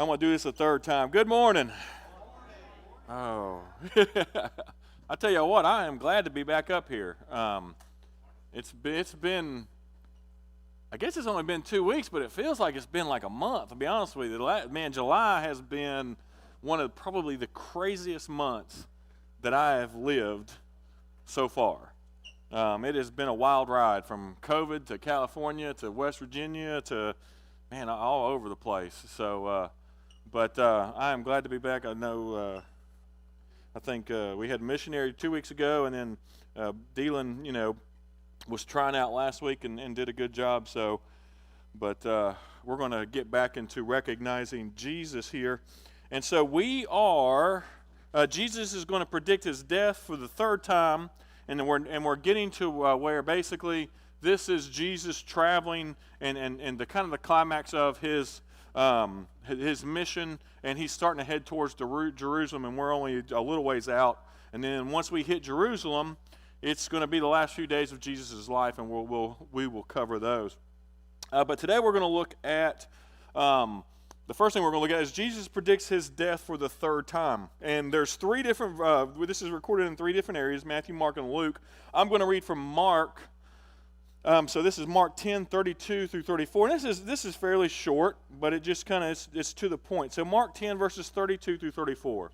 I'm going to do this a third time. Good morning. Oh. I tell you what, I am glad to be back up here. It's been, I guess it's only been 2 weeks, but it feels like it's been like a month, to be honest with you. Man, July has been one of probably the craziest months that I have lived so far. It has been a wild ride from COVID to California to West Virginia to, man, all over the place. So, but I am glad to be back. I know, I think we had a missionary 2 weeks ago, and then Dealin, was trying out last week and did a good job. So, but we're going to get back into recognizing Jesus here. And so we are, Jesus is going to predict his death for the third time. And we're getting to where basically this is Jesus traveling and the kind of the climax of his mission, and he's starting to head towards Jerusalem, and we're only a little ways out. And then once we hit Jerusalem, it's going to be the last few days of Jesus' life, and we will cover those. But today we're going to look at the first thing we're going to look at is Jesus predicts his death for the third time. And there's three different, this is recorded in three different areas, Matthew, Mark, and Luke. I'm going to read from Mark. So this is Mark 10:32 through 34. And this is fairly short, but it just kind of it's to the point. So Mark 10, verses 32 through 34.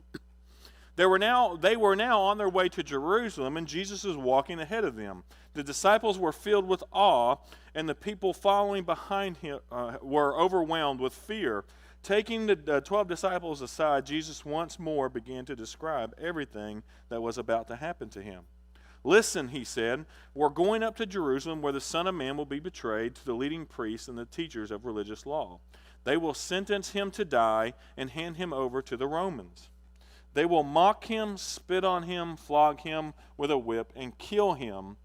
They were now on their way to Jerusalem, and Jesus was walking ahead of them. The disciples were filled with awe, and the people following behind him were overwhelmed with fear. Taking the 12 disciples aside, Jesus once more began to describe everything that was about to happen to him. "Listen," he said, "we're going up to Jerusalem, where the Son of Man will be betrayed to the leading priests and the teachers of religious law. They will sentence him to die and hand him over to the Romans. They will mock him, spit on him, flog him with a whip, and kill him.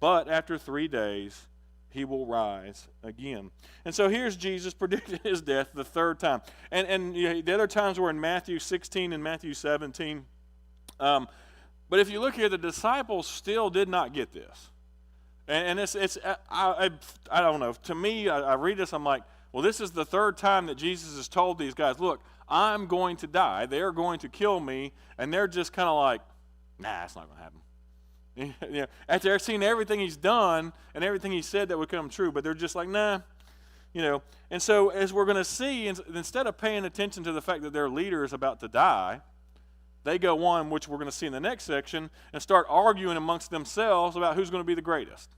But after 3 days, he will rise again." And so here's Jesus predicting his death the third time. And the other times were in Matthew 16 and Matthew 17. But if you look here, the disciples still did not get this. And I don't know. To me, I read this, I'm like, well, this is the third time that Jesus has told these guys, look, I'm going to die. They're going to kill me. And they're just kind of like, nah, it's not going to happen. After seeing everything he's done and everything he said that would come true, but they're just like, nah. And so as we're going to see, instead of paying attention to the fact that their leader is about to die, they go on, which we're going to see in the next section, and start arguing amongst themselves about who's going to be the greatest.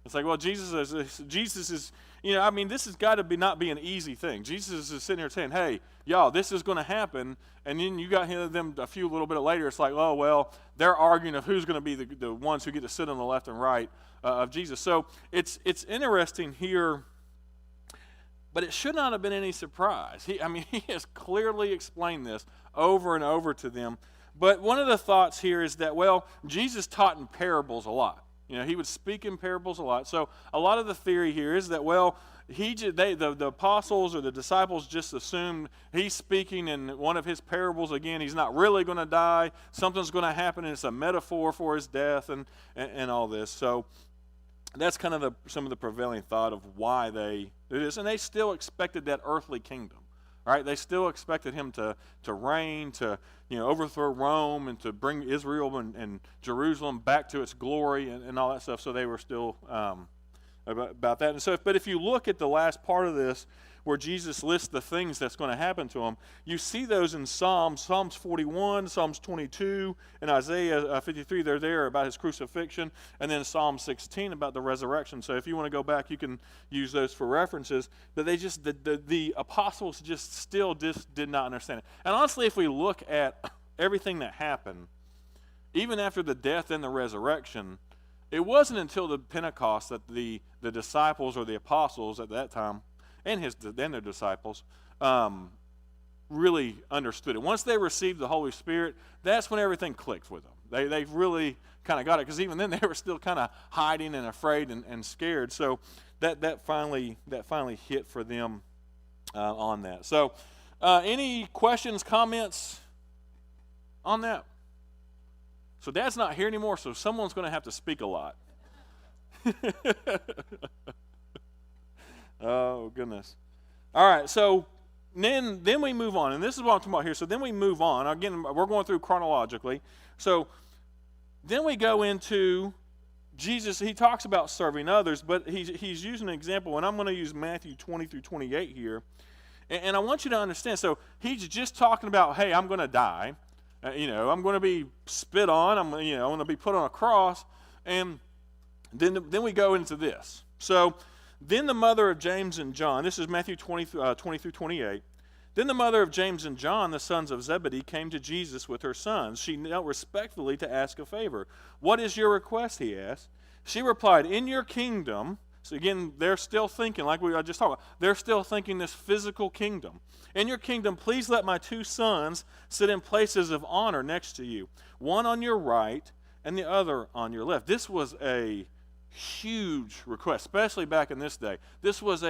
It's like, well, Jesus is, this has got to not be an easy thing. Jesus is sitting here saying, hey, y'all, this is going to happen. And then you got them a few little bit later. It's like, oh, well, they're arguing of who's going to be the ones who get to sit on the left and right of Jesus. So it's interesting here, but it should not have been any surprise. He has clearly explained this over and over to them. But one of the thoughts here is that, well, Jesus taught in parables a lot. He would speak in parables a lot. So a lot of the theory here is that, well, the apostles or the disciples just assumed he's speaking in one of his parables again. He's not really going to die. Something's going to happen, and it's a metaphor for his death and all this. So that's kind of some of the prevailing thought of why they do this. And they still expected that earthly kingdom. Right? They still expected him to reign, to overthrow Rome, and to bring Israel and Jerusalem back to its glory and all that stuff. So they were still about that. And so, but if you look at the last part of this, where Jesus lists the things that's going to happen to him, you see those in Psalms 41, Psalms 22, and Isaiah 53. They're there about his crucifixion, and then Psalm 16 about the resurrection. So if you want to go back, you can use those for references. But they just the apostles just did not understand it. And honestly, if we look at everything that happened, even after the death and the resurrection, it wasn't until the Pentecost that the disciples or the apostles at that time and their disciples really understood it. Once they received the Holy Spirit, that's when everything clicked with them. They really kind of got it, because even then they were still kind of hiding and afraid and scared. So that finally hit for them on that. So any questions, comments on that? So Dad's not here anymore, so someone's going to have to speak a lot. Oh, goodness. All right, so then we move on, and this is what I'm talking about here. So then we move on. Again, we're going through chronologically. So then we go into Jesus. He talks about serving others, but he's using an example, and I'm going to use Matthew 20 through 28 here. And I want you to understand. So he's just talking about, hey, I'm going to die. I'm going to be spit on. I'm going to be put on a cross, and then we go into this. So then the mother of James and John. This is Matthew 20 through 28. Then the mother of James and John, the sons of Zebedee, came to Jesus with her sons. She knelt respectfully to ask a favor. "What is your request?" he asked. She replied, "In your kingdom." So again, they're still thinking, like I just talked about, they're still thinking this physical kingdom. "In your kingdom, please let my two sons sit in places of honor next to you, one on your right and the other on your left." This was a huge request, especially back in this day. This was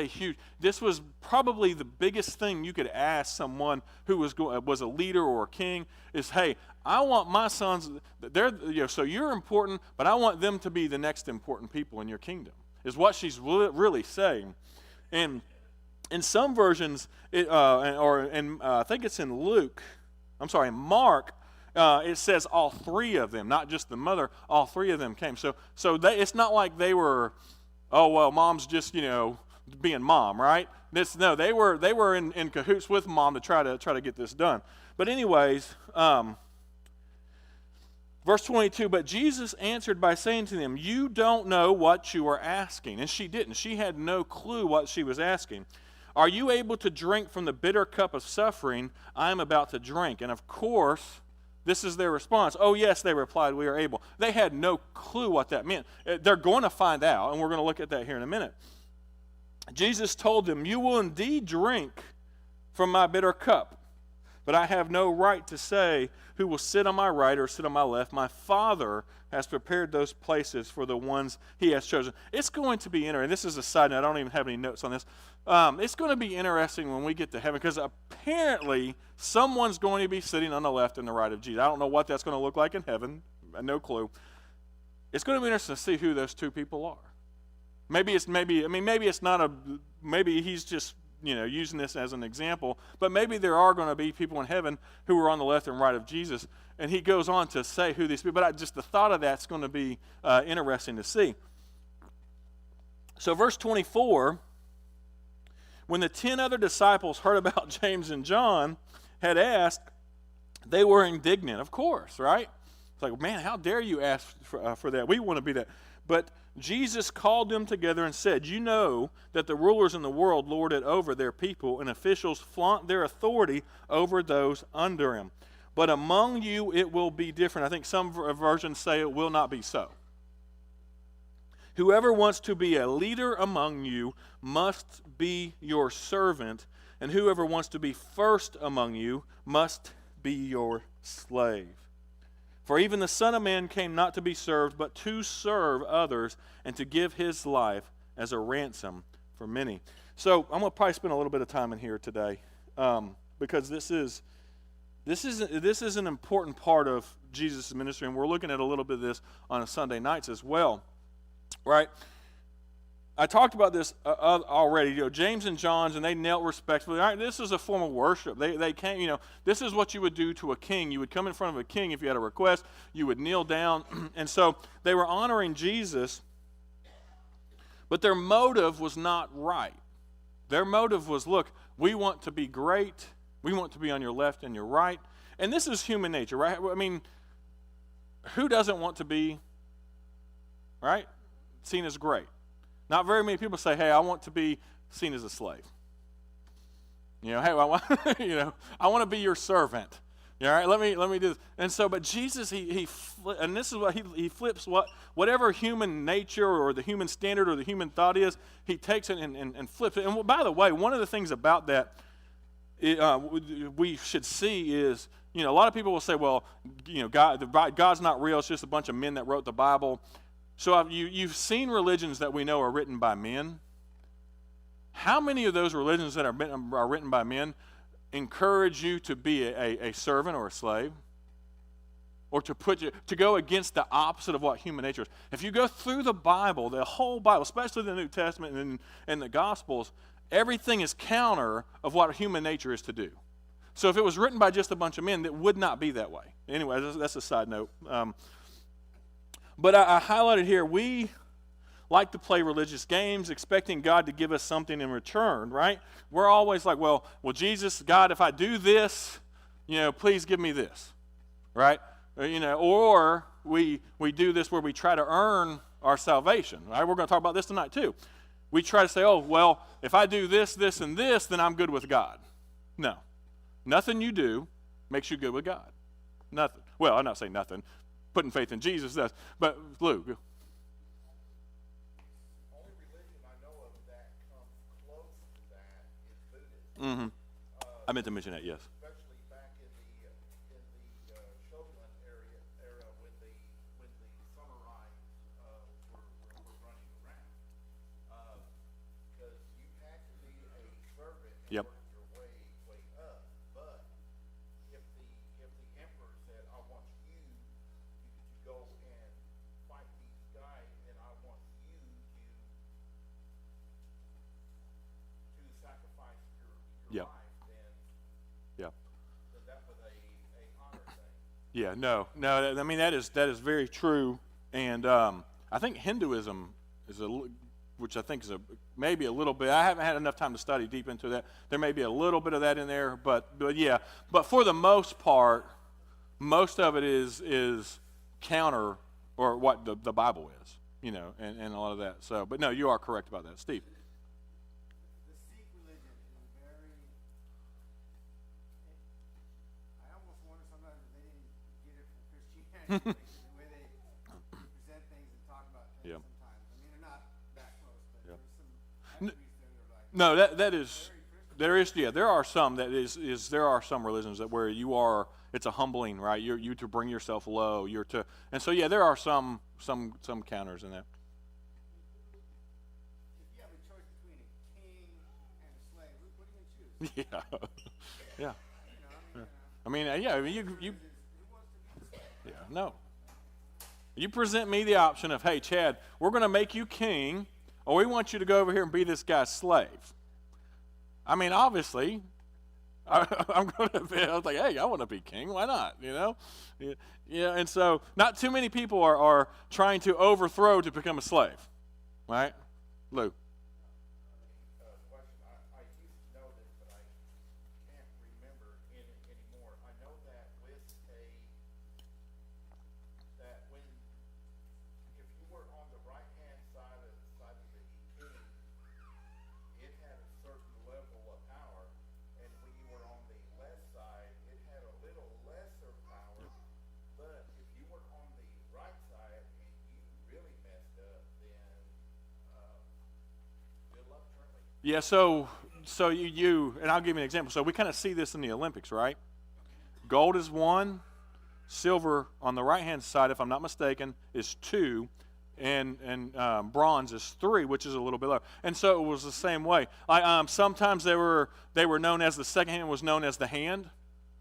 probably the biggest thing you could ask someone who was a leader or a king is, hey, I want my sons, so you're important, but I want them to be the next important people in your kingdom, is what she's really saying. And in some versions, I think it's in Mark, it says all three of them, not just the mother. All three of them came. So it's not like they were, oh well, mom's just being mom, right? No, they were in cahoots with mom to try to get this done. But anyways, verse 22. But Jesus answered by saying to them, "You don't know what you are asking." And she didn't. She had no clue what she was asking. "Are you able to drink from the bitter cup of suffering I am about to drink?" And of course, this is their response. "Oh, yes," they replied, "we are able." They had no clue what that meant. They're going to find out, and we're going to look at that here in a minute. Jesus told them, "You will indeed drink from my bitter cup, but I have no right to say who will sit on my right or sit on my left. My Father has prepared those places for the ones he has chosen." It's going to be interesting. This is a side note. I don't even have any notes on this. It's going to be interesting when we get to heaven, because apparently someone's going to be sitting on the left and the right of Jesus. I don't know what that's going to look like in heaven. No clue. It's going to be interesting to see who those two people are. Maybe he's just using this as an example, but maybe there are going to be people in heaven who are on the left and right of Jesus, and he goes on to say who these people. But just the thought of that's going to be interesting to see. So verse 24. When the 10 other disciples heard about James and John had asked, they were indignant, of course, right? It's like, man, how dare you ask for that? We want to be that. But Jesus called them together and said, "You know that the rulers in the world lord it over their people, and officials flaunt their authority over those under him. But among you it will be different." I think some versions say it will not be so. "Whoever wants to be a leader among you must be your servant, and whoever wants to be first among you must be your slave. For even the Son of Man came not to be served, but to serve others, and to give his life as a ransom for many." So I'm going to probably spend a little bit of time in here today, because this is an important part of Jesus' ministry, and we're looking at a little bit of this on a Sunday nights as well. Right? I talked about this already. James and John's, and they knelt respectfully. All right, this is a form of worship. They came. This is what you would do to a king. You would come in front of a king if you had a request. You would kneel down, and so they were honoring Jesus. But their motive was not right. Their motive was, look, we want to be great. We want to be on your left and your right. And this is human nature, right? I mean, who doesn't want to be, right, seen as great? Not very many people say, "Hey, I want to be seen as a slave." Hey, I want to be your servant. All right, let me do this. And so, but Jesus, and this is what he flips whatever human nature or the human standard or the human thought is, he takes it and flips it. And by the way, one of the things about that we should see is, a lot of people will say, well, God's not real. It's just a bunch of men that wrote the Bible. So you've seen religions that we know are written by men. How many of those religions that are written by men encourage you to be a servant or a slave? Or to go against the opposite of what human nature is? If you go through the Bible, the whole Bible, especially the New Testament and the Gospels, everything is counter of what human nature is to do. So if it was written by just a bunch of men, it would not be that way. Anyway, that's a side note. But I highlighted here, we like to play religious games, expecting God to give us something in return, right? We're always like, well, Jesus, God, if I do this, please give me this, right? Or we do this where we try to earn our salvation, right? We're going to talk about this tonight too. We try to say, oh, well, if I do this, this, and this, then I'm good with God. No. Nothing you do makes you good with God. Nothing. Well, I'm not saying nothing. Putting faith in Jesus does. But Luke. Only religion I know of that comes close to that is Buddhism. I meant to mention that, yes. Especially back in the Shogun era when the samurais were running around. Because you had to be a servant and work your way up. But if the emperor said, I want you to go and fight these guys, and I want you to sacrifice your life, then that was a honor thing. Yeah, no. I mean, that is very true. And I think Hinduism is which I think is maybe a little bit. I haven't had enough time to study deep into that. There may be a little bit of that in there, but yeah. But for the most part, most of it is counter or what the Bible is, and a lot of that. So, but no, you are correct about that, Steve. The Sikh religion is very. I almost wonder sometimes if they didn't get it from Christianity, the way they present things and talk about things. Yeah. Sometimes, I mean, they're not that close, but Yeah. there's some attributes there that are like. No, that is. There is, there are some there are some religions that where it's a humbling, right? You to bring yourself low, and so there are some counters in that. If you have a choice between a king and a slave, what are you gonna choose? Yeah. I mean, you. who wants to be the slave? Yeah, no. You present me the option of, hey, Chad, we're going to make you king, or we want you to go over here and be this guy's slave. I mean, obviously, I'm going to be, I was like, hey, I want to be king. Why not, Yeah, and so not too many people are trying to overthrow to become a slave, right? Lou. Question. I used to know this, but I can't remember anymore. I know that if you were on the right-hand side of the king, it had a certain level of power, and when you were on the left side, it had a little lesser power. But if you were on the right side and you really messed up, then good luck turning. Yeah, so you and I'll give you an example. So we kind of see this in the Olympics, right? Gold is 1, silver on the right-hand side, if I'm not mistaken, is 2, and bronze is 3, which is a little bit lower. And so it was the same way. Sometimes they were known as the second hand was known as the hand,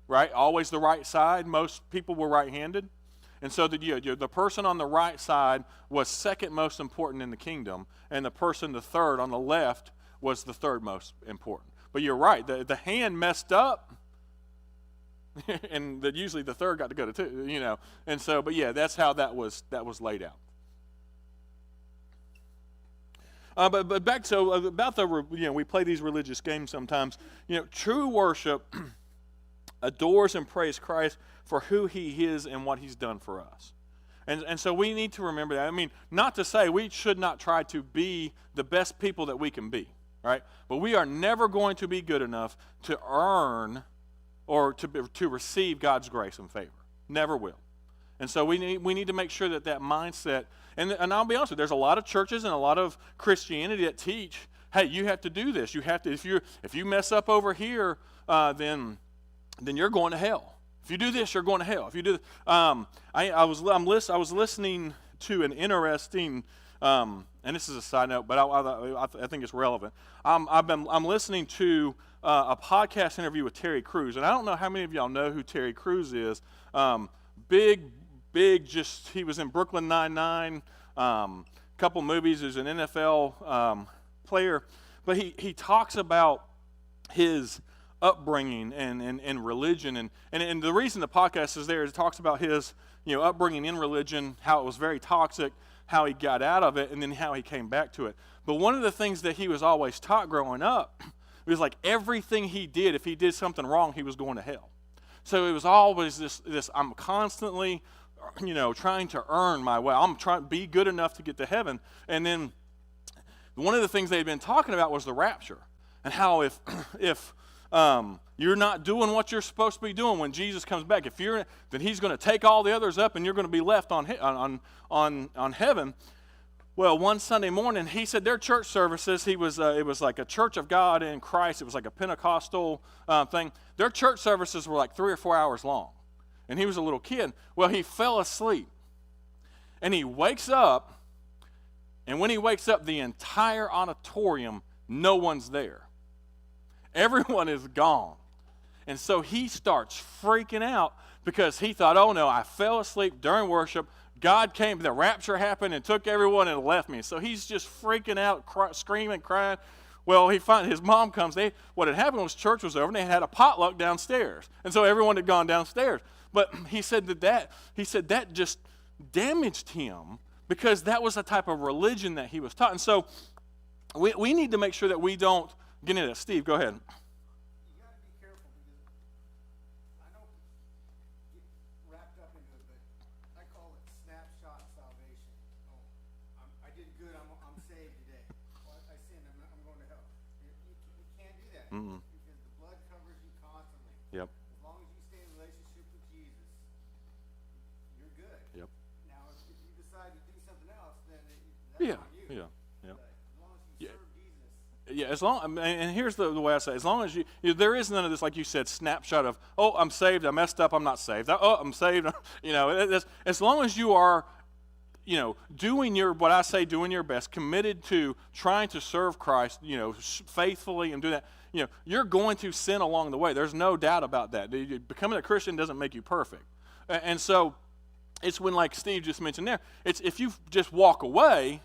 right? Always the right side. Most people were right-handed. And so the person on the right side was second most important in the kingdom, and the person, the third on the left, was the third most important. But you're right, the hand messed up, and usually the third got to go to 2, And so, but yeah, that's how that was laid out. But back to about we play these religious games sometimes. True worship adores and praises Christ for who He is and what He's done for us. And so we need to remember that. I mean, not to say we should not try to be the best people that we can be, right? But we are never going to be good enough to earn or to receive God's grace and favor. Never will. And so we need to make sure that mindset, and I'll be honest with you, there's a lot of churches and a lot of Christianity that teach, hey, you have to do this. You have to, if you mess up over here, then you're going to hell. If you do this, you're going to hell. If you do, I was listening to an interesting, and this is a side note, but I think it's relevant. I'm listening to a podcast interview with Terry Crews, and I don't know how many of y'all know who Terry Crews is. Big, just he was in Brooklyn Nine-Nine, couple movies. There's an NFL player, but he talks about his upbringing and religion, and the reason the podcast is there is it talks about his upbringing in religion, how it was very toxic, how he got out of it, and then how he came back to it. But one of the things that he was always taught growing up was like everything he did, if he did something wrong, he was going to hell. So it was always this I'm constantly trying to earn my way. I'm trying to be good enough to get to heaven. And then one of the things they'd been talking about was the rapture, and how if you're not doing what you're supposed to be doing when Jesus comes back, then he's going to take all the others up and you're going to be left on heaven. Well, one Sunday morning, he said their church services, it was like a Church of God in Christ. It was like a Pentecostal thing. Their church services were like 3 or 4 hours long. And he was a little kid. Well, he fell asleep. And he wakes up, and when he wakes up, the entire auditorium, no one's there. Everyone is gone. And so he starts freaking out because he thought, oh no, I fell asleep during worship. God came, the rapture happened and took everyone and left me. So he's just freaking out, screaming, crying. Well, his mom comes. What had happened was church was over and they had a potluck downstairs. And so everyone had gone downstairs. But he said that just damaged him because that was the type of religion that he was taught. And so we need to make sure that we don't get into that. Steve, go ahead. You got to be careful because I don't get wrapped up into it, but I call it snapshot salvation. Oh, I did good. I'm saved today. Well, I sinned. I'm going to hell. You can't do that because the blood covers you constantly. Yep. As long as you stay in relationship with Jesus, you're good. Yep. Now, if you decide to do something else, then that's Yeah. on you. Yeah. Yeah. But as long as you serve Jesus. Yeah, and here's the way I say it. As long as there is none of this, like you said, snapshot of, oh, I'm saved, I messed up, I'm not saved. Oh, I'm saved. As long as you are, doing doing your best, committed to trying to serve Christ, faithfully and do that, you're going to sin along the way. There's no doubt about that. Becoming a Christian doesn't make you perfect. And so it's when, like Steve just mentioned there, it's if you just walk away,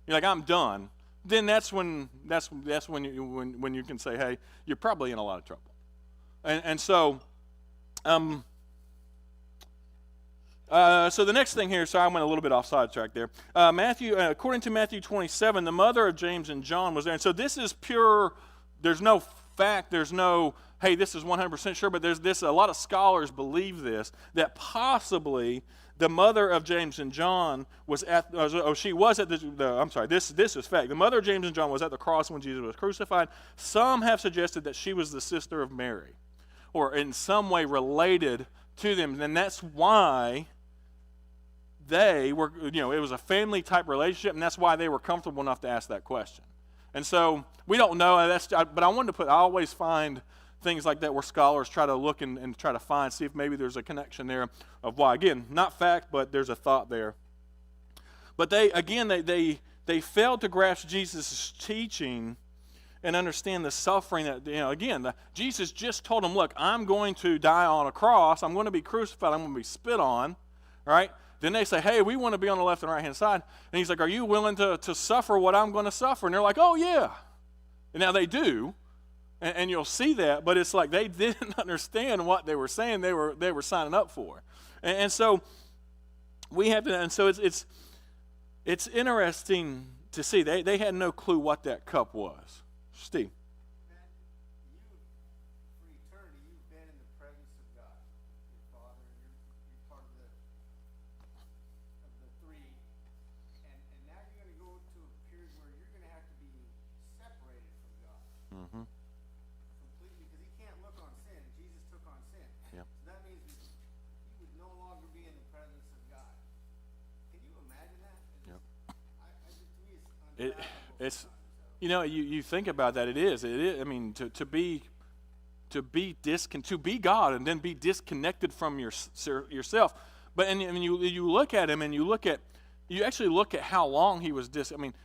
you're like, I'm done. Then that's when you can say, hey, you're probably in a lot of trouble. And so so the next thing here, sorry, I went a little bit off sidetrack there. According to Matthew 27, the mother of James and John was there. And so this is pure, there's no fact, there's no, hey, this is 100% sure, but there's this, a lot of scholars believe this, that possibly the mother of James and John was at, this is fact. The mother of James and John was at the cross when Jesus was crucified. Some have suggested that she was the sister of Mary, or in some way related to them. And that's why they were, it was a family type relationship, and that's why they were comfortable enough to ask that question. And so we don't know, but I always find things like that where scholars try to look and try to see if maybe there's a connection there of why. Again, not fact, but there's a thought there. But they failed to grasp Jesus' teaching and understand the suffering that, Jesus just told them, look, I'm going to die on a cross, I'm going to be crucified, I'm going to be spit on, right? Then they say, hey, we want to be on the left and right hand side. And he's like, are you willing to suffer what I'm going to suffer? And they're like, oh yeah. And now they do. And you'll see that, but it's like they didn't understand what they were saying. They were signing up for, and so we have to. And so it's interesting to see they had no clue what that cup was. Steve. Man, for eternity, you've been in the presence of God, your Father, and you're part of the three. And now you're going to go to a period where you're going to have to be separated from God. Mm-hmm. Completely, because he can't look on sin. Jesus took on sin. Yeah. So that means he would no longer be in the presence of God. Can you imagine that? Yep. To me, it's unfathomable. It's you think about that. It is. I mean, to be God and then be disconnected from yourself. But and you look at him and you actually look at how long he was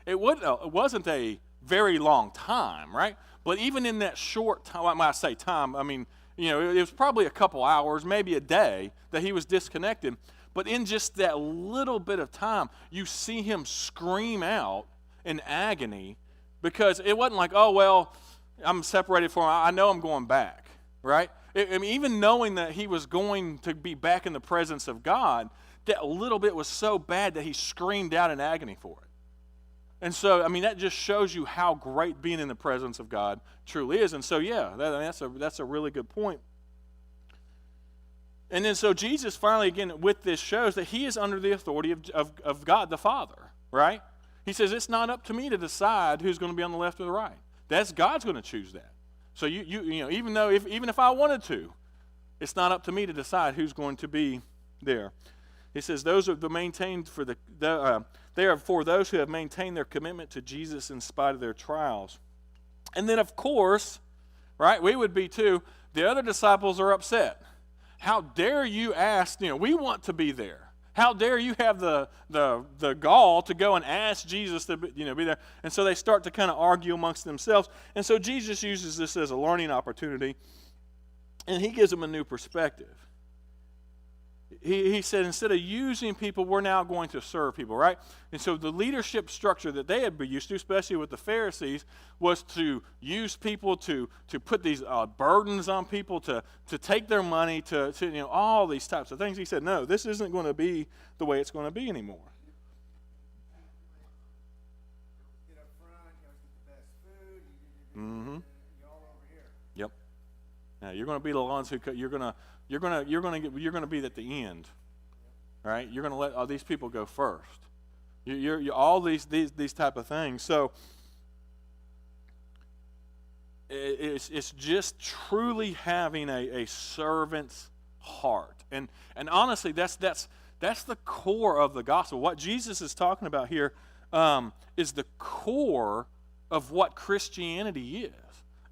it wasn't a very long time, right? But even in that short time, when I say time, it was probably a couple hours, maybe a day that he was disconnected. But in just that little bit of time, you see him scream out in agony because it wasn't like, oh, well, I'm separated from him. I know I'm going back, right? I mean, even knowing that he was going to be back in the presence of God, that little bit was so bad that he screamed out in agony for it. And so, I mean, that just shows you how great being in the presence of God truly is. And so, yeah, that's a really good point. And then so Jesus finally, again, with this shows that he is under the authority of God the Father, right? He says, it's not up to me to decide who's going to be on the left or the right. That's God's going to choose that. So, you know, even if I wanted to, it's not up to me to decide who's going to be there. He says, those are maintained for they are for those who have maintained their commitment to Jesus in spite of their trials. And then, of course, right, we would be too, the other disciples are upset. How dare you ask, you know, we want to be there. How dare you have the gall to go and ask Jesus to be there. And so they start to kind of argue amongst themselves. And so Jesus uses this as a learning opportunity, and he gives them a new perspective. He said, instead of using people, we're now going to serve people, right? And so the leadership structure that they had been used to, especially with the Pharisees, was to use people to put these burdens on people, to take their money, to all these types of things. He said, no, this isn't going to be the way it's going to be anymore. Get up front, you always get the best food, Mm-hmm. you're all over here. Yep. Now you're going to be the ones who you're going to be at the end, right? You're going to let all these people go first. You're all these type of things. So it's just truly having a servant's heart, and honestly, that's the core of the gospel. What Jesus is talking about here is the core of what Christianity is.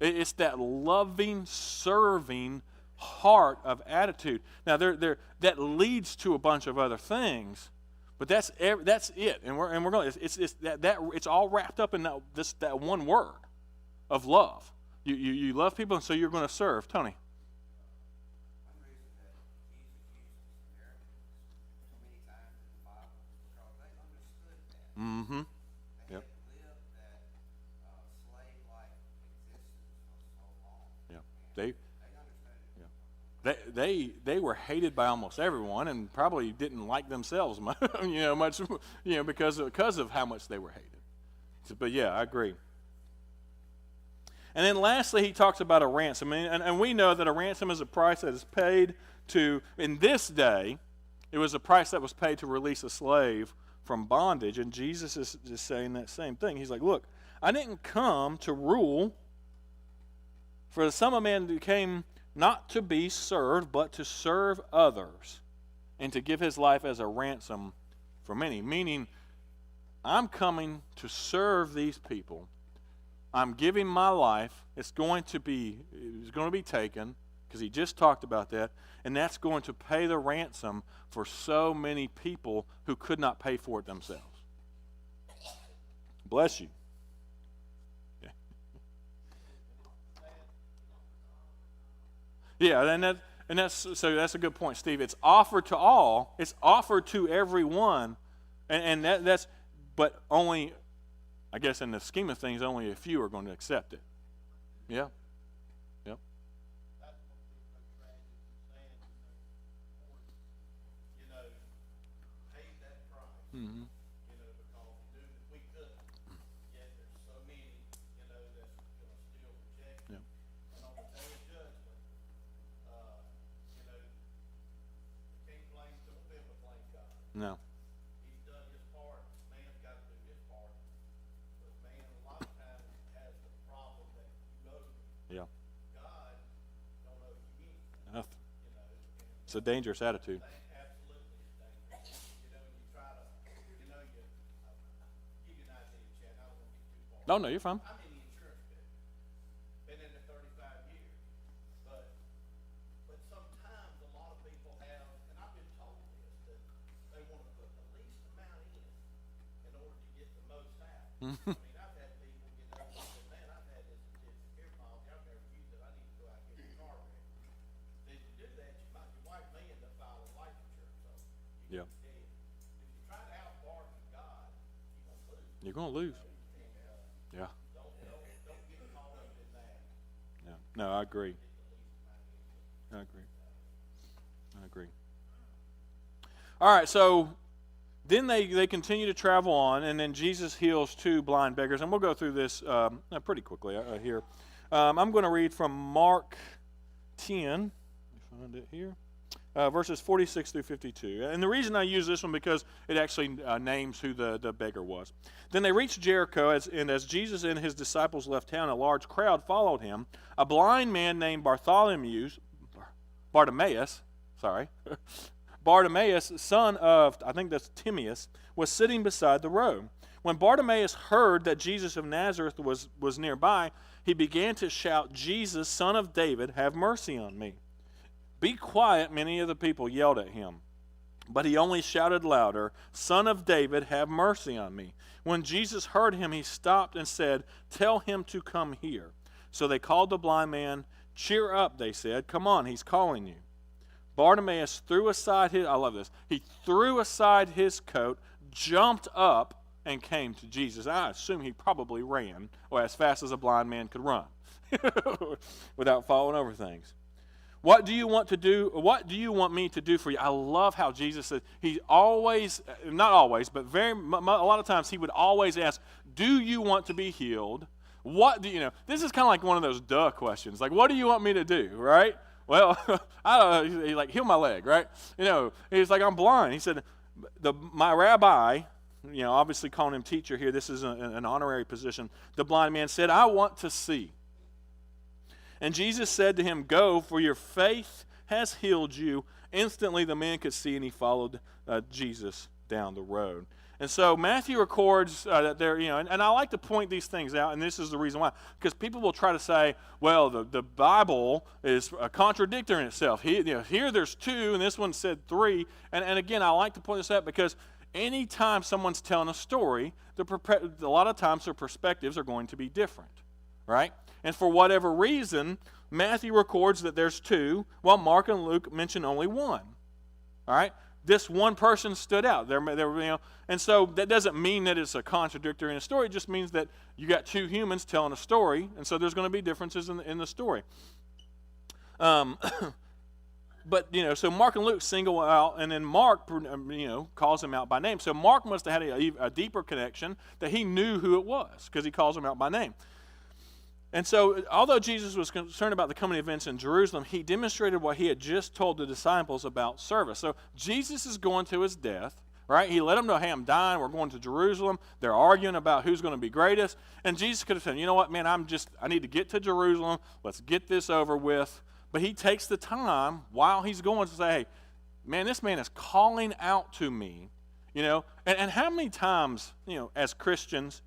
It's that loving, serving heart of attitude. Now, that leads to a bunch of other things, but that's it. And we're going. It's all wrapped up in that one word of love. You love people, and so you're going to serve. Tony. One reason that Jesus uses Samaritans so many times in the Bible is because they understood that. Mm-hmm. They Yep. had lived that slave-like existence for so long. Yeah. They understood it. They were hated by almost everyone, and probably didn't like themselves much, because of how much they were hated. But yeah, I agree. And then lastly, he talks about a ransom, and we know that a ransom is a price that is paid to. In this day, it was a price that was paid to release a slave from bondage, and Jesus is saying that same thing. He's like, look, I didn't come to rule, for the Son of Man came not to be served, but to serve others, and to give his life as a ransom for many. Meaning, I'm coming to serve these people. I'm giving my life. It's going to be taken, because he just talked about that, and that's going to pay the ransom for so many people who could not pay for it themselves. Bless you. Yeah, and that's a good point, Steve. It's offered to all. It's offered to everyone, and that's, but only, I guess in the scheme of things, only a few are going to accept it. Yeah. Yep. That's what people are tragic and sad, paid that price. Mm-hmm. Because we knew that we couldn't. Yet there's so many, that's going to still reject it. Yep. And on the day of judgment, can't blame them to blame God. No. He's done his part. Man's got to do his part. But man, a lot of times has the problem that you owe me. Yeah. God don't owe you anything. Nothing. And It's a dangerous attitude. absolutely is dangerous. You try to, give you an idea, Chad. I don't want to get too far. No, you're fine. I'm in the insurance business. Been in it 35 years. But sometimes a lot of people have, and I've been told this, that they want to put the least amount in order to get the most out. I've had people get up and say, man, I've had this air miles, I've never used it, I need to go out and get a car wrecked. Then you do that, you might may end up filing life insurance. So Yeah. if you try to outbargain God, you're going to lose. You're going to lose. And, Yeah. don't No, I agree. I agree. I agree. All right, so then they continue to travel on, and then Jesus heals 2 blind beggars. And we'll go through this pretty quickly here. I'm going to read from Mark 10. Let me find it here. Verses 46 through 52. And the reason I use this one because it actually names who the beggar was. Then they reached Jericho, and as Jesus and his disciples left town, a large crowd followed him. A blind man named Bartimaeus, son of, I think that's Timaeus, was sitting beside the road. When Bartimaeus heard that Jesus of Nazareth was nearby, he began to shout, "Jesus, Son of David, have mercy on me." "Be quiet," many of the people yelled at him. But he only shouted louder, "Son of David, have mercy on me." When Jesus heard him, he stopped and said, "Tell him to come here." So they called the blind man. "Cheer up," they said. "Come on, he's calling you." Bartimaeus threw aside his, I love this, he threw aside his coat, jumped up, and came to Jesus. I assume he probably ran, or as fast as a blind man could run, without falling over things. "What do you want to do? What do you want me to do for you?" I love how Jesus said, he always, not always, but a lot of times he would always ask, "Do you want to be healed? What do you know?" This is kind of like one of those duh questions. Like, what do you want me to do, right? Well, I don't know. He's like, heal my leg, right? He's like, I'm blind. He said, my rabbi, obviously calling him teacher here. This is an honorary position. The blind man said, "I want to see." And Jesus said to him, "Go, for your faith has healed you." Instantly the man could see, and he followed Jesus down the road. And so Matthew records that there, and I like to point these things out, and this is the reason why. Because people will try to say, well, the Bible is contradicting itself. Here there's 2, and this one said 3. And again, I like to point this out because anytime someone's telling a story, a lot of times their perspectives are going to be different, right? And for whatever reason, Matthew records that there's 2, while Mark and Luke mention only 1. All right? This one person stood out. And so that doesn't mean that it's a contradictory in a story. It just means that you got 2 humans telling a story, and so there's going to be differences in the story. But, so Mark and Luke single out, and then Mark, calls him out by name. So Mark must have had a deeper connection that he knew who it was because he calls him out by name. And so, although Jesus was concerned about the coming events in Jerusalem, he demonstrated what he had just told the disciples about service. So, Jesus is going to his death, right? He let them know, hey, I'm dying, we're going to Jerusalem. They're arguing about who's going to be greatest. And Jesus could have said, you know what, man, I need to get to Jerusalem. Let's get this over with. But he takes the time while he's going to say, hey, man, this man is calling out to me, And how many times, as Christians,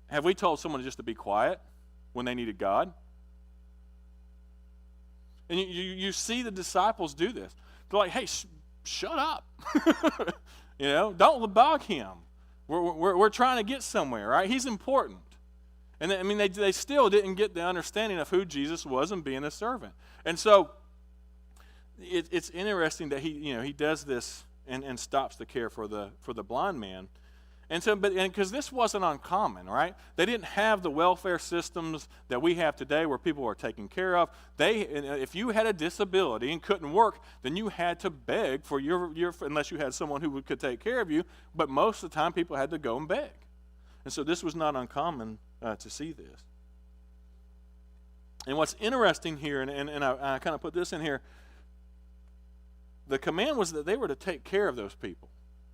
have we told someone just to be quiet when they needed God? And you see the disciples do this. They're like, hey, shut up. Don't bug him. We're trying to get somewhere, right? He's important. And they still didn't get the understanding of who Jesus was and being a servant. And so it's interesting that he does this and stops the care for the blind man. And so, because this wasn't uncommon, right? They didn't have the welfare systems that we have today where people are taken care of. If you had a disability and couldn't work, then you had to beg for your unless you had someone who could take care of you. But most of the time, people had to go and beg. And so this was not uncommon to see this. And what's interesting here, and I kind of put this in here, the command was that they were to take care of those people.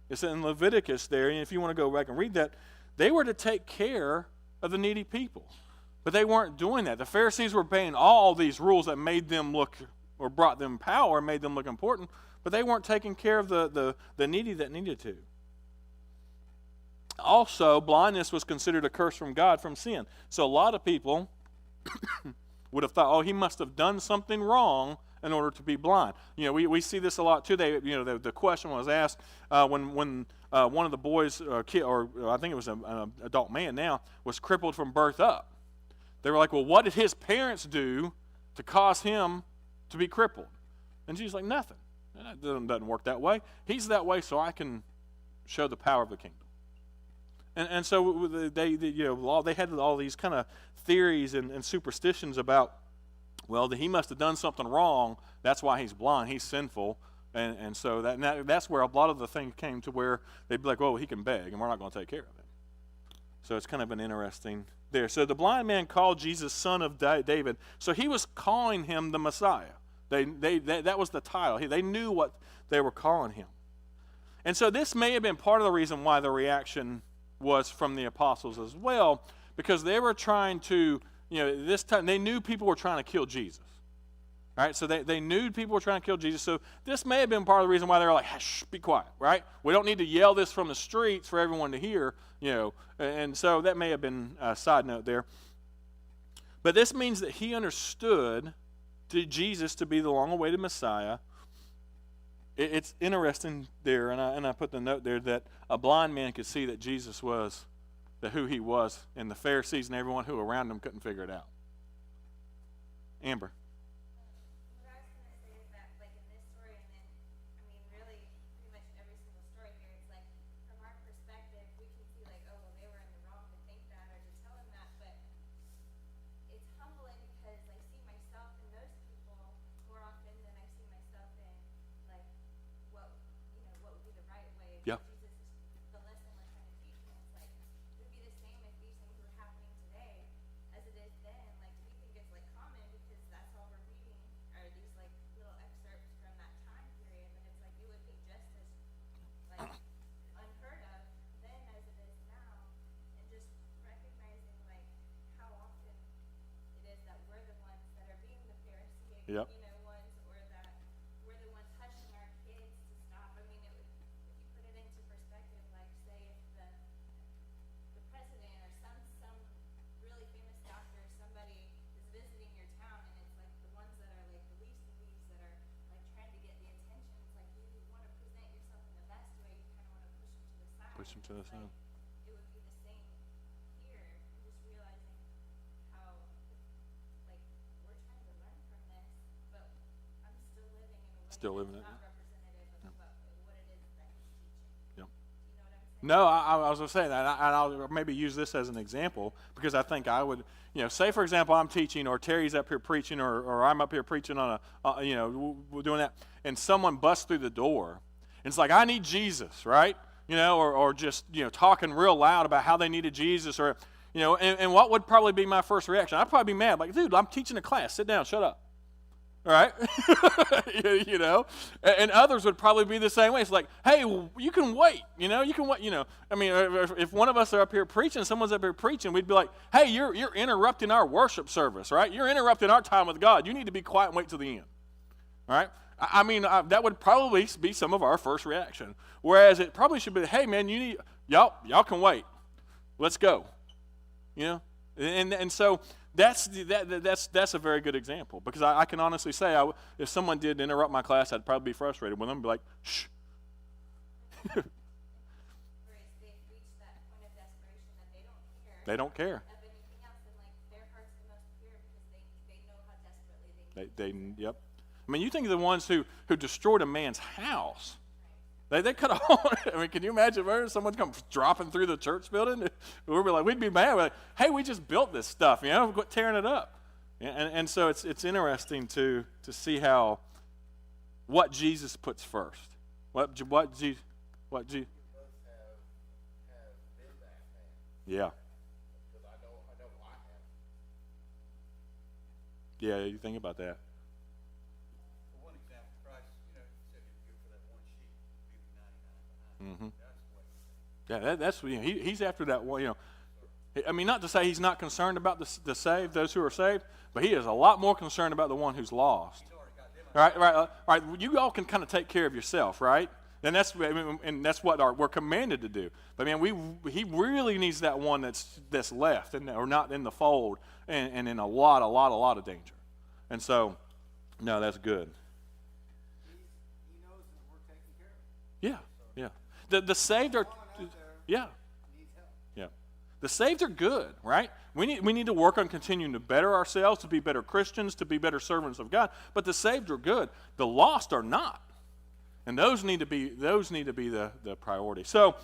It's in Leviticus there, and if you want to go back and read that, they were to take care of the needy people. But they weren't doing that. The Pharisees were obeying all these rules that made them look, or brought them power, made them look important, but they weren't taking care of the needy that needed to. Also, blindness was considered a curse from God from sin. So a lot of people would have thought, oh, he must have done something wrong in order to be blind. We see this a lot too. The question was asked when one of the boys, kid, or I think it was an adult man now, was crippled from birth up. They were like, well, what did his parents do to cause him to be crippled? And Jesus was like, nothing. It doesn't work that way. He's that way so I can show the power of the kingdom. And so they had all these kind of theories and superstitions about Well, he must have done something wrong. That's why he's blind. He's sinful. And so that's where a lot of the thing came to where they'd be like, oh, he can beg, and we're not going to take care of him. So it's kind of an interesting there. So the blind man called Jesus son of David. So he was calling him the Messiah. That was the title. They knew what they were calling him. And so this may have been part of the reason why the reaction was from the apostles as well, because they were trying to, this time they knew people were trying to kill Jesus. Right? So they knew people were trying to kill Jesus. So this may have been part of the reason why they were like, shh, be quiet, right? We don't need to yell this from the streets for everyone to hear, And so that may have been a side note there. But this means that he understood Jesus to be the long-awaited Messiah. It's interesting there, and I put the note there that a blind man could see that Jesus was who he was, and the Pharisees and everyone who around him couldn't figure it out. Amber. Yeah. The lesson we're trying to teach, and it's like it would be the same if these things were happening today as it is then. Like we think it's like common because that's all we're reading are these like little excerpts from that time period, but it's like it would be just as like unheard of then as it is now, and just recognizing like how often it is that we're the ones that are being the Pharisee, Yep. ones, or that we're the ones hushing our kids to stop. I mean, it would. Put it into perspective, like say if the president or some really famous doctor, somebody is visiting your town, and it's like the ones that are like the least of these that are like trying to get the attention. It's like you want to present yourself in the best way. You kind of want to push them to the side. It would be the same here. Just realizing how like we're trying to learn from this, but I'm still living in a way Still living that's it. not representative of what it is that he's teaching. Yep. You know what I'm saying? No, I was going to say that, and I'll maybe use this as an example, because I think I would, say for example I'm teaching, or Terry's up here preaching, or I'm up here preaching on we're doing that, and someone busts through the door, and it's like, I need Jesus, right? Or just, talking real loud about how they needed Jesus, or, and what would probably be my first reaction? I'd probably be mad, like, dude, I'm teaching a class, sit down, shut up. All right? And others would probably be the same way. It's like, hey, you can wait, you can wait, I mean, if one of us are up here preaching, someone's up here preaching, we'd be like, hey, you're interrupting our worship service, right? You're interrupting our time with God. You need to be quiet and wait till the end, all right? I mean, that would probably be some of our first reaction, whereas it probably should be, hey, man, y'all can wait. Let's go, and so that's a very good example, because I can honestly say if someone did interrupt my class, I'd probably be frustrated with them and be like, shh. Whereas they've reached that point of desperation that They don't care. of anything else, and like their heart's the most pure because they know how desperately they need. Yep. I mean, you think of the ones who destroyed a man's house. They could have. I mean, can you imagine someone come dropping through the church building? We'd be mad. We're like, hey, we just built this stuff. Quit tearing it up. And so it's interesting to see what Jesus puts first. What Jesus. Both have been that man. Yeah. Because I know I have. Yeah. You think about that. For one example, Christ, said he'd give for that one sheep, leaving 99 behind. Mm-hmm. That's the way he thinks. Yeah, he's after that one. I mean, not to say he's not concerned about the saved, those who are saved, but he is a lot more concerned about the one who's lost. He's already got them. All right. You all can kind of take care of yourself, right? And that's what we're commanded to do. But man, he really needs that one that's left or not in the fold and in a lot of danger. And so, no, that's good. He knows that we're taking care of him. Yeah. The saved are, Someone out there yeah. needs help. Yeah. The saved are good, right? We need to work on continuing to better ourselves, to be better Christians, to be better servants of God. But the saved are good. The lost are not. And those need to be the priority. So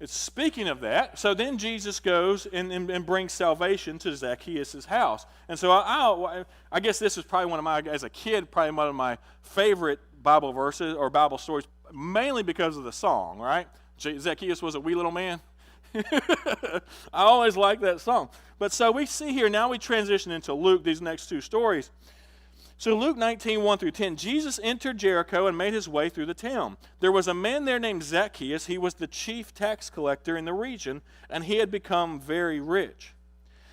it's speaking of that. So then Jesus goes and brings salvation to Zacchaeus' house. And so I guess this is probably one of my, as a kid, probably one of my favorite Bible verses or Bible stories, mainly because of the song, right? Zacchaeus was a wee little man. I always like that song. But so we see here, now we transition into Luke, these next two stories. So Luke 19, 1 through 10, Jesus entered Jericho and made his way through the town. There was a man there named Zacchaeus. He was the chief tax collector in the region, and he had become very rich.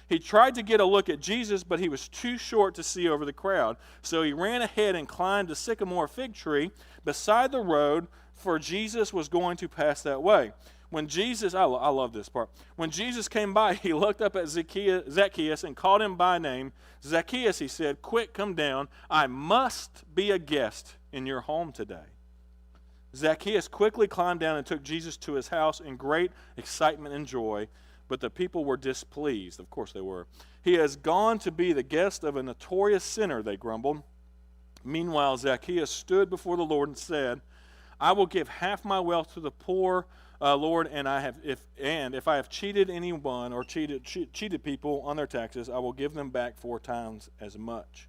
He tried to get a look at Jesus, but he was too short to see over the crowd. So he ran ahead and climbed a sycamore fig tree beside the road, for Jesus was going to pass that way. When Jesus, I love this part. When Jesus came by, he looked up at Zacchaeus and called him by name. Zacchaeus, he said, quick, come down. I must be a guest in your home today. Zacchaeus quickly climbed down and took Jesus to his house in great excitement and joy, but the people were displeased. Of course they were. He has gone to be the guest of a notorious sinner, they grumbled. Meanwhile, Zacchaeus stood before the Lord and said, I will give half my wealth to the poor, Lord, and if I have cheated anyone or cheated people on their taxes, I will give them back 4 times as much.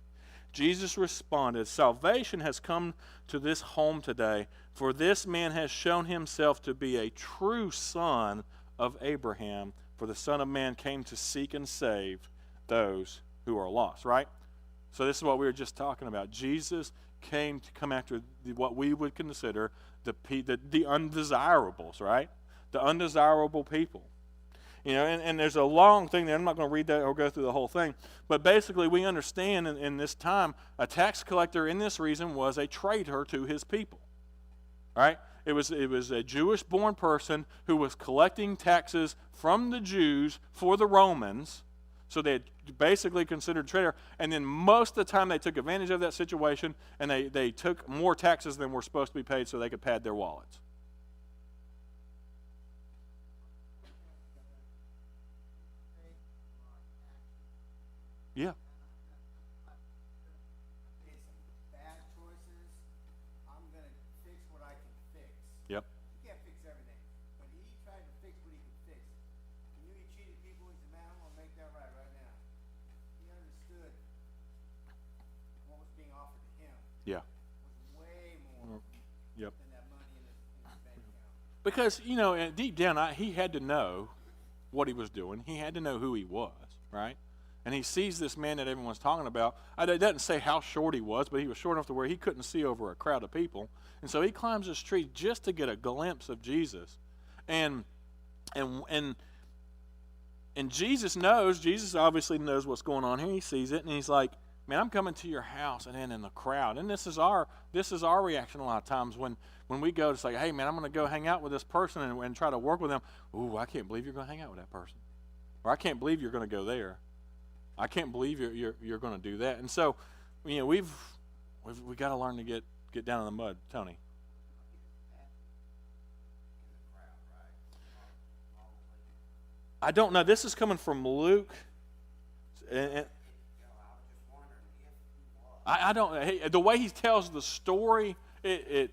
Jesus responded, salvation has come to this home today, for this man has shown himself to be a true son of Abraham, for the Son of Man came to seek and save those who are lost, right? So this is what we were just talking about. Jesus came to come after what we would consider the undesirables, right? The undesirable people. You know, and there's a long thing there. I'm not going to read that or go through the whole thing. But basically, we understand in this time, a tax collector in this region was a traitor to his people, right? It was a Jewish-born person who was collecting taxes from the Jews for the Romans. So they basically considered traitor, and then most of the time they took advantage of that situation, and they took more taxes than were supposed to be paid so they could pad their wallets. Yeah. Made some bad choices. I'm gonna fix what I can fix. Yep. You can't fix everything, but he tried to fix what he could fix. He knew he cheated people. He said, "Man, I'm gonna make that right now." He understood what was being offered to him Yeah. was way more Yep. than that money in his bank account. Because, you know, deep down, he had to know what he was doing. He had to know who he was, right? And he sees this man that everyone's talking about. It doesn't say how short he was, but he was short enough to where he couldn't see over a crowd of people. And so he climbs this tree just to get a glimpse of Jesus. And Jesus knows, Jesus obviously knows what's going on here. He sees it, and he's like, man, I'm coming to your house, and then in the crowd. And this is our reaction a lot of times when we go to say, hey, man, I'm going to go hang out with this person and try to work with them. Ooh, I can't believe you're going to hang out with that person. Or I can't believe you're going to go there. I can't believe you're going to do that. And so, you know, we got to learn to get down in the mud, Tony. I don't know. This is coming from Luke. And I don't. The way he tells the story, yeah.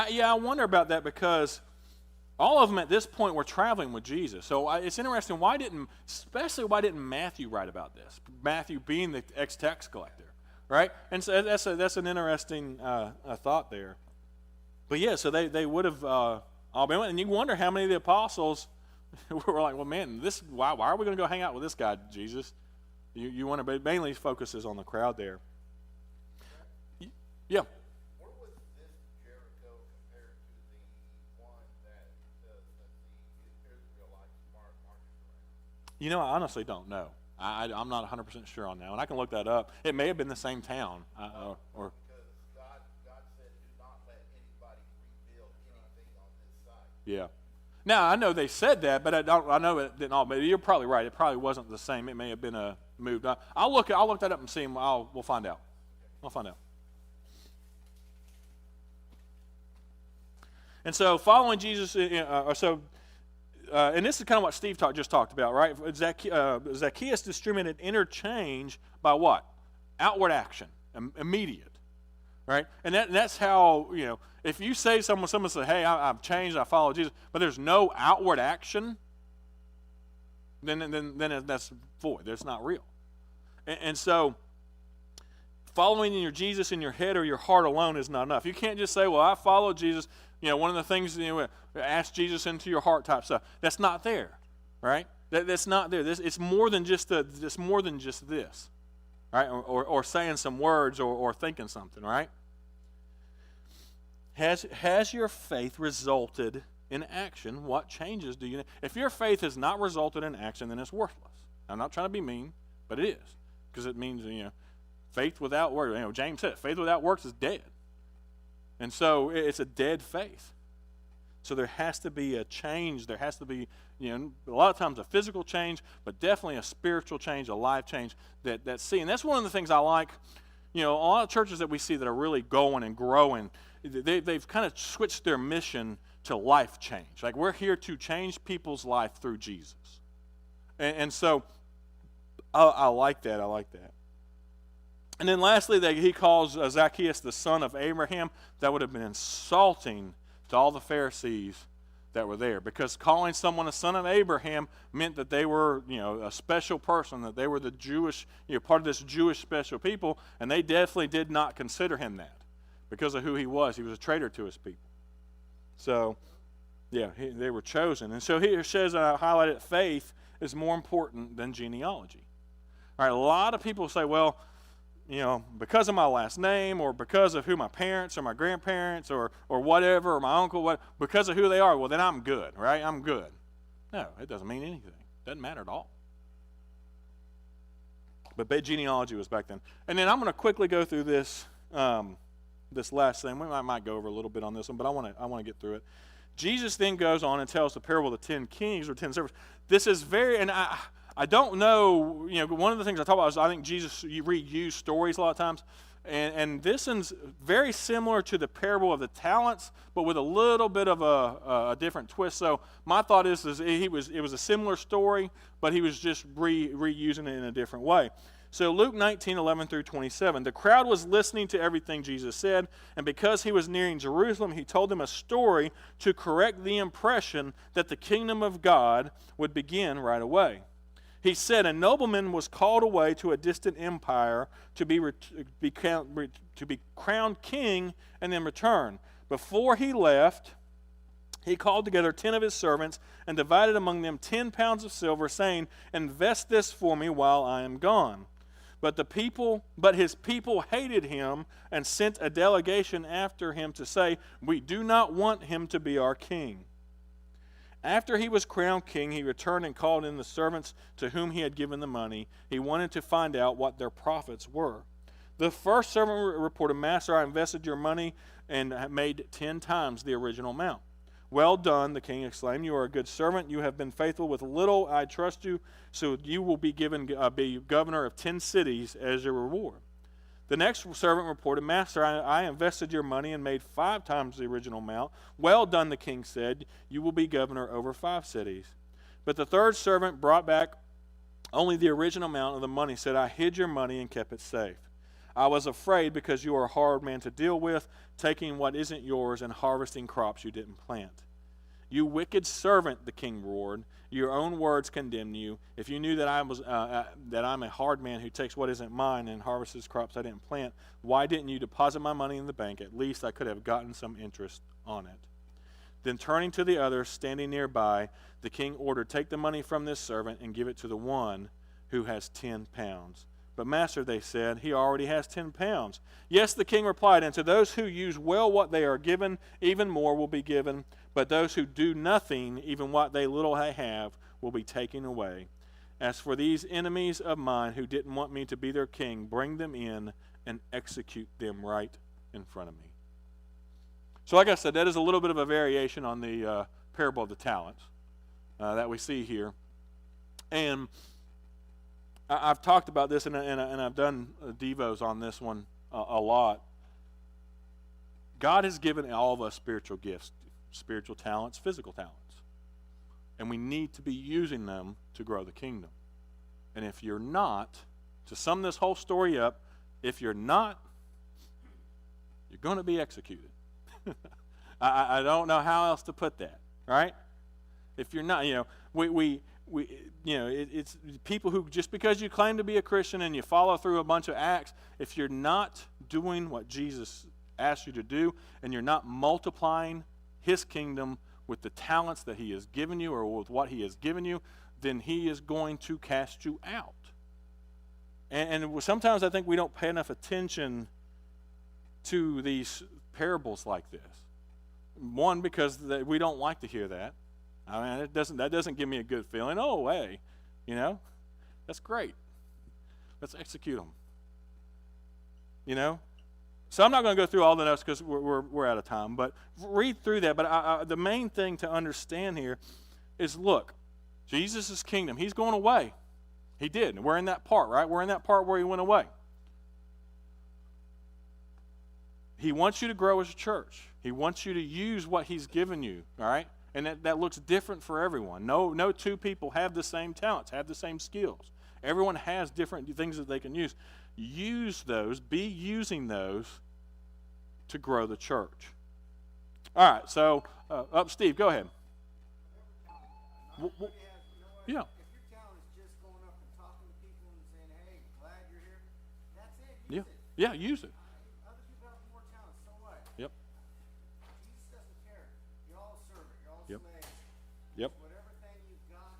Yeah, I wonder about that because all of them at this point were traveling with Jesus. So it's interesting. Why didn't Matthew write about this? Matthew being the ex-tax collector, right? And so that's an interesting thought there. But yeah, so they would have all been, and you wonder how many of the apostles were like, well, man, why are we going to go hang out with this guy, Jesus? You wonder, but mainly focuses on the crowd there. Yeah. You know, I honestly don't know. I'm not 100% sure on that one. I can look that up. It may have been the same town. Or because God said, do not let anybody rebuild anything on this site. Yeah. Now, I know they said that, but I know it didn't all. But you're probably right. It probably wasn't the same. It may have been moved. I'll look that up and see. We'll find out. I'll find out. And so following Jesus, and this is kind of what Steve just talked about, right? Zacchaeus distributed interchange by what? Outward action, immediate, right? And that's how, if you say someone says, hey, I've changed, I follow Jesus, but there's no outward action, then that's void. That's not real. And so following in your Jesus in your head or your heart alone is not enough. You can't just say, well, I follow Jesus. One of the things, ask Jesus into your heart type stuff. That's not there, right? That's not there. It's more than just this, right? Or saying some words or thinking something, right? Has your faith resulted in action? What changes do you? If your faith has not resulted in action, then it's worthless. I'm not trying to be mean, but it is, because it means faith without works. James said, faith without works is dead. And so it's a dead faith. So there has to be a change. There has to be, a lot of times a physical change, but definitely a spiritual change, a life change that's seen. And that's one of the things I like. A lot of churches that we see that are really going and growing, they've kind of switched their mission to life change. Like, we're here to change people's life through Jesus. And so I like that. I like that. And then lastly, he calls Zacchaeus the son of Abraham. That would have been insulting to all the Pharisees that were there, because calling someone a son of Abraham meant that they were, a special person, that they were the Jewish, part of this Jewish special people, and they definitely did not consider him that because of who he was. He was a traitor to his people. So, they were chosen. And so here it says, I highlighted, faith is more important than genealogy. All right, a lot of people say, well, because of my last name, or because of who my parents or my grandparents or whatever, or my uncle, because of who they are, well, then I'm good, right? I'm good. No, it doesn't mean anything. It doesn't matter at all. But genealogy was back then. And then I'm going to quickly go through this this last thing. We might go over a little bit on this one, but I want to get through it. Jesus then goes on and tells the parable of the 10 kings or 10 servants. This is and I don't know, one of the things I talk about is I think Jesus reused stories a lot of times. And this is very similar to the parable of the talents, but with a little bit of a different twist. So my thought is it was a similar story, but he was just reusing it in a different way. So Luke 19:11 through 27, the crowd was listening to everything Jesus said, and because he was nearing Jerusalem, he told them a story to correct the impression that the kingdom of God would begin right away. He said, a nobleman was called away to a distant empire to be crowned king and then return. Before he left, he called together 10 of his servants and divided among them 10 pounds of silver, saying, invest this for me while I am gone. But his people hated him and sent a delegation after him to say, we do not want him to be our king. After he was crowned king, he returned and called in the servants to whom he had given the money. He wanted to find out what their profits were. The first servant reported, Master, I invested your money and made 10 times the original amount. Well done, the king exclaimed. You are a good servant. You have been faithful with little. I trust you, so you will be be governor of 10 cities as your reward. The next servant reported, Master, I invested your money and made 5 times the original amount. Well done, the king said. You will be governor over 5 cities. But the third servant brought back only the original amount of the money, said, I hid your money and kept it safe. I was afraid because you are a hard man to deal with, taking what isn't yours and harvesting crops you didn't plant. You wicked servant, the king roared. Your own words condemn you. If you knew that I'm a hard man who takes what isn't mine and harvests crops I didn't plant, why didn't you deposit my money in the bank? At least I could have gotten some interest on it. Then turning to the others standing nearby, the king ordered, take the money from this servant and give it to the one who has 10 pounds. But master, they said, he already has 10 pounds. Yes, the king replied, and to those who use well what they are given, even more will be given. But those who do nothing, even what they little have, will be taken away. As for these enemies of mine who didn't want me to be their king, bring them in and execute them right in front of me. So like I said, that is a little bit of a variation on the parable of the talents that we see here. And I've talked about this, and I've done devos on this one a lot. God has given all of us spiritual gifts. spiritual talents, physical talents. And we need to be using them to grow the kingdom. And if you're not, to sum this whole story up, if you're not, you're going to be executed. I don't know how else to put that, right? If you're not, it's people who, just because you claim to be a Christian and you follow through a bunch of acts, if you're not doing what Jesus asked you to do and you're not multiplying his kingdom with the talents that he has given you or with what he has given you, then he is going to cast you out. And sometimes I think we don't pay enough attention to these parables like this. One, because we don't like to hear that. I mean, that doesn't give me a good feeling. Oh, hey, that's great. Let's execute them. So I'm not going to go through all the notes because we're out of time. But read through that. But the main thing to understand here is, look, Jesus' kingdom, he's going away. He did. And we're in that part, right? We're in that part where he went away. He wants you to grow as a church. He wants you to use what he's given you, all right? And that looks different for everyone. No two people have the same talents, have the same skills. Everyone has different things that they can use. Use those, be using those to grow the church. All right, so Steve, go ahead. Yeah. If your talent is just going up and talking to people and saying, hey, glad you're here, that's it. Use it. Yeah, use it. Other people have more talent, so what? Yep. Jesus doesn't care. You're all a servant. You're all Yep. slaves. Yep. Whatever thing you've got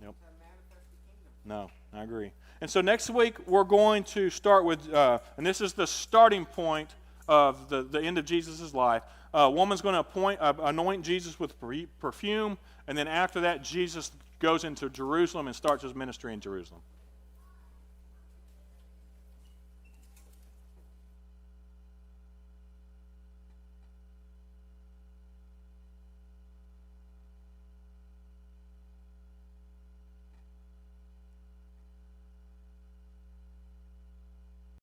Yep. to manifest the kingdom. No, I agree. And so next week we're going to start with, and this is the starting point of the end of Jesus' life. A woman's going to anoint Jesus with perfume, and then after that, Jesus goes into Jerusalem and starts his ministry in Jerusalem.